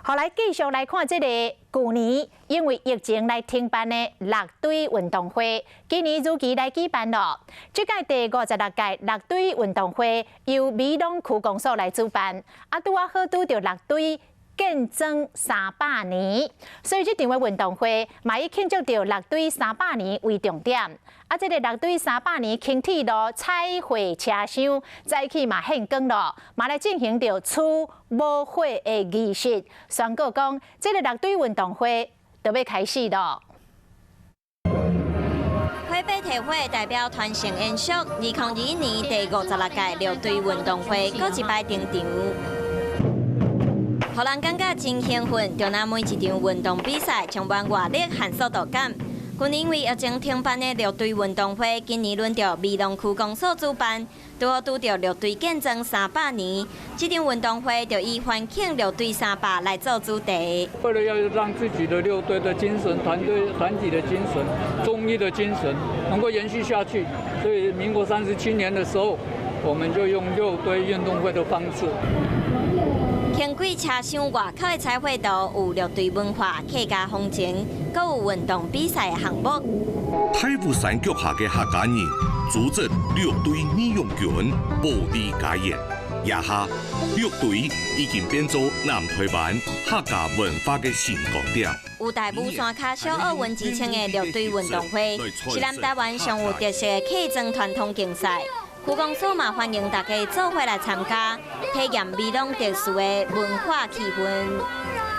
好，来继续来看这个去年因为疫情来停办的乐队运动会，今年如期来举办了。这届第56届乐队运动会由美浓区公所来主办，拄好着乐队建增300年，所以这场的运动会嘛以庆祝着乐队300年为重点。这个乐队300年轻铁路彩绘车厢早起嘛献光了，嘛来进行着出舞会的仪式，宣告讲这个乐队运动会就要开始了。花北体会代表团成延续2021年第56届乐队运动会搁一摆登场。互人感觉真兴奋，就拿每一场运动比赛充满活力和速度感。去年因为疫情停办的乐队运动会，今年轮到美浓区公所主办，拄好拄到乐队建增300年，这场运动会就以欢庆乐队300来做主题。为了要让自己的六队的精神、团体的精神、忠义的精神能够延续下去，所以民国37年的时候，我们就用六队运动会的方式。轻轨车厢外口的彩绘图有乐队文化、客家风情，阁有运动比赛的项目。太湖山脚下嘅客家人组织乐队义勇军布置家宴，夜下乐队已经变作南台湾客家文化嘅新光点。有大武山卡小奥运之称的乐队运动会，是南台湾上有特色的客庄传统竞赛。区公所嘛欢迎大家做伙来参加，体验美浓特殊的文化气氛。